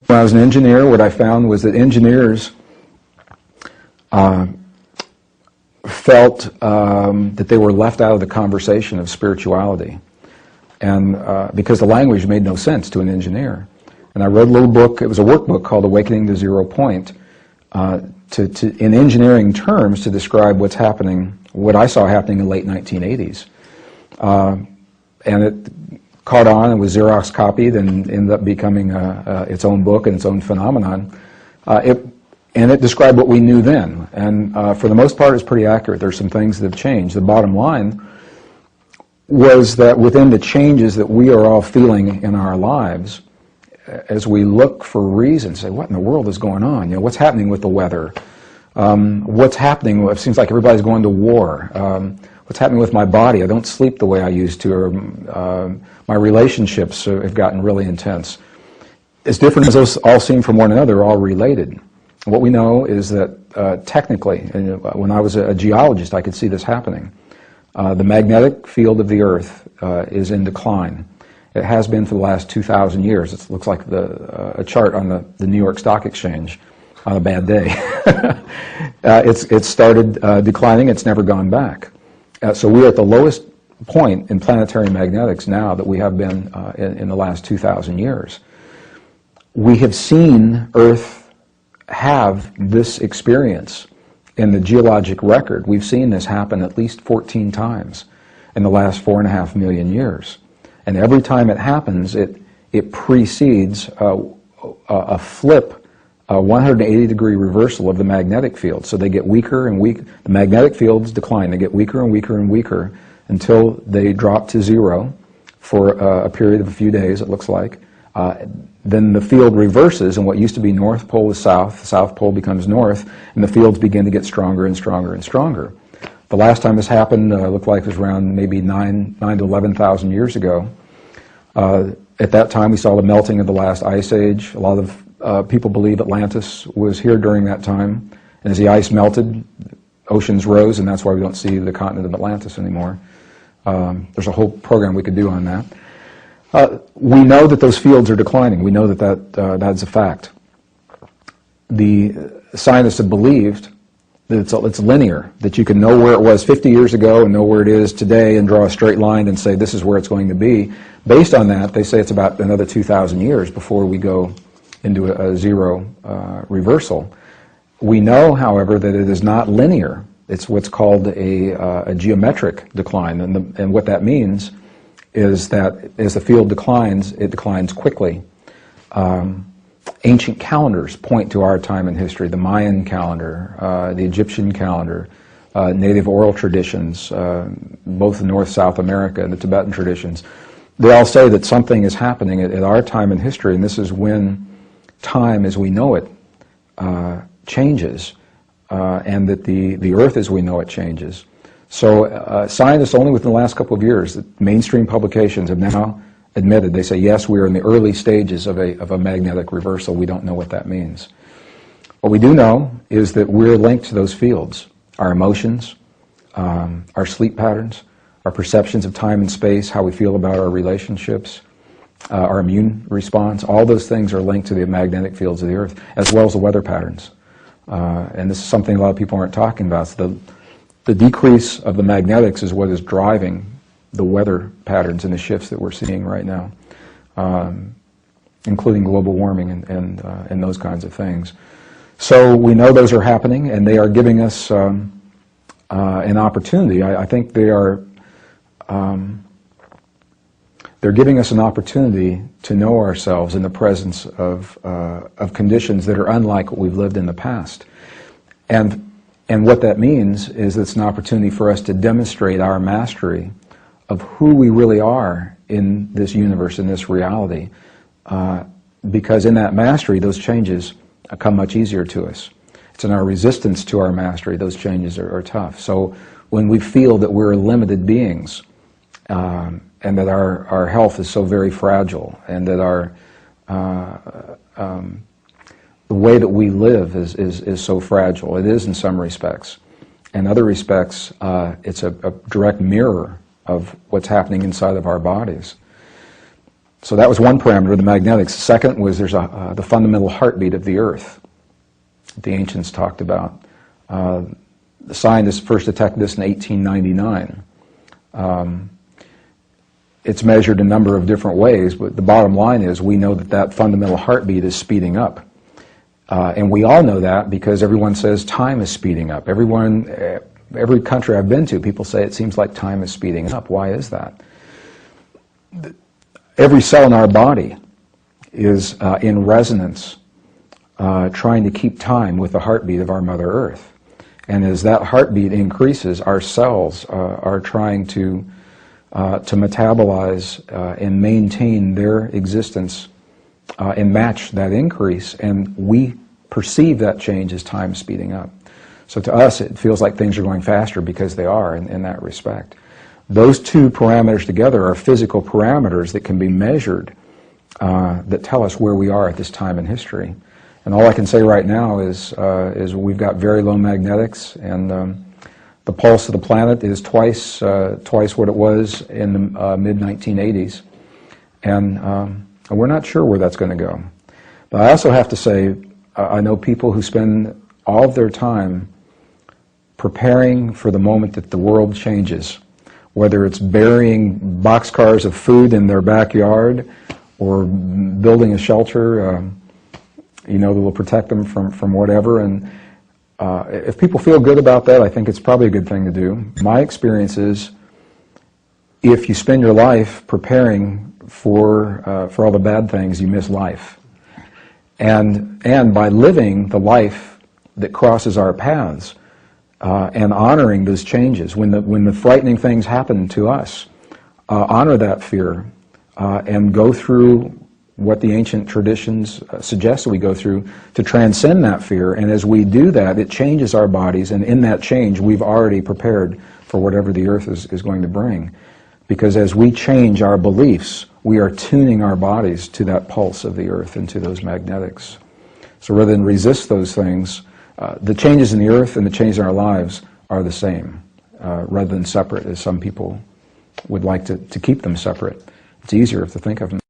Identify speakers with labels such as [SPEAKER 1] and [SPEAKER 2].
[SPEAKER 1] When I was an engineer, what I found was that engineers felt that they were left out of the conversation of spirituality, and because the language made no sense to an engineer. And I wrote a little book, it was a workbook called Awakening to Zero Point, in engineering terms to describe what's happening, what I saw happening in the late 1980s. And it caught on and was Xerox copied and ended up becoming its own book and its own phenomenon. And it described what we knew then. And for the most part, it's pretty accurate. There's some things that have changed. The bottom line was that within the changes that we are all feeling in our lives, as we look for reasons, say, what in the world is going on? You know, what's happening with the weather? What's happening? It seems like everybody's going to war. What's happening with my body? I don't sleep the way I used to. Or, my relationships have gotten really intense. As different as those all seem from one another, they're all related. What we know is that technically, and when I was a geologist, I could see this happening. The magnetic field of the Earth is in decline. It has been for the last 2,000 years. It looks like a chart on the New York Stock Exchange on a bad day. It's started declining. It's never gone back. So we're at the lowest point in planetary magnetics now that we have been in the last 2,000 years. We have seen Earth have this experience in the geologic record. We've seen this happen at least 14 times in the last 4.5 million years. And every time it happens, it precedes a flip, a 180-degree reversal of the magnetic field. So they get weaker and weaker. The magnetic fields decline. They get weaker and weaker and weaker until they drop to zero for a period of a few days, it looks like. Then the field reverses, and what used to be North Pole is South, the South Pole becomes North, and the fields begin to get stronger and stronger and stronger. The last time this happened looked like it was around maybe 9 to 11,000 years ago. At that time, we saw the melting of the last ice age. A lot of people believe Atlantis was here during that time, and as the ice melted, oceans rose, and that's why we don't see the continent of Atlantis anymore. There's a whole program we could do on that. We know that those fields are declining. We know that's a fact. The scientists have believed that it's linear, that you can know where it was 50 years ago and know where it is today and draw a straight line and say this is where it's going to be. Based on that, they say it's about another 2,000 years before we go into a zero reversal. We know, however, that it is not linear. It's what's called a geometric decline, and what that means is that as the field declines, it declines quickly. Ancient calendars point to our time in history, the Mayan calendar, the Egyptian calendar, native oral traditions, both in North-South America and the Tibetan traditions. They all say that something is happening at our time in history, and this is when time as we know it changes, and that the Earth as we know it changes. So scientists only within the last couple of years, mainstream publications have now admitted, they say, yes, we are in the early stages of a magnetic reversal. We don't know what that means. What we do know is that we're linked to those fields. Our emotions, our sleep patterns, our perceptions of time and space, how we feel about our relationships, our immune response, all those things are linked to the magnetic fields of the Earth, as well as the weather patterns. And this is something a lot of people aren't talking about. So the decrease of the magnetics is what is driving the weather patterns and the shifts that we're seeing right now, including global warming and those kinds of things. So we know those are happening, and they are giving us an opportunity. I think they're giving us an opportunity to know ourselves in the presence of conditions that are unlike what we've lived in the past. And what that means is it's an opportunity for us to demonstrate our mastery of who we really are in this universe, in this reality. Because in that mastery, those changes come much easier to us. It's in our resistance to our mastery, those changes are tough. So when we feel that we're limited beings, and that our health is so very fragile, and that the way that we live is so fragile. It is in some respects. In other respects, it's a direct mirror of what's happening inside of our bodies. So that was one parameter, the magnetics. The second was there's the fundamental heartbeat of the Earth that the ancients talked about. The scientists first detected this in 1899. It's measured a number of different ways, but the bottom line is we know that that fundamental heartbeat is speeding up. And we all know that because everyone says time is speeding up. Every country I've been to, people say it seems like time is speeding up. Why is that? Every cell in our body is in resonance, trying to keep time with the heartbeat of our Mother Earth. And as that heartbeat increases, our cells are trying to metabolize and maintain their existence and match that increase. And we perceive that change as time speeding up. So to us, it feels like things are going faster because they are in that respect. Those two parameters together are physical parameters that can be measured that tell us where we are at this time in history. And all I can say right now is we've got very low magnetics, and the pulse of the planet is twice what it was in the mid-1980s. And we're not sure where that's going to go. But I also have to say, I know people who spend all of their time preparing for the moment that the world changes, whether it's burying boxcars of food in their backyard or building a shelter, that will protect them from whatever. And if people feel good about that, I think it's probably a good thing to do. My experience is if you spend your life preparing for all the bad things, you miss life. And by living the life that crosses our paths and honoring those changes, when the frightening things happen to us, honor that fear and go through what the ancient traditions suggest that we go through to transcend that fear. And as we do that, it changes our bodies, and in that change, we've already prepared for whatever the earth is going to bring. Because as we change our beliefs, we are tuning our bodies to that pulse of the earth and to those magnetics. So rather than resist those things, the changes in the earth and the changes in our lives are the same, rather than separate, as some people would like to keep them separate. It's easier to think of them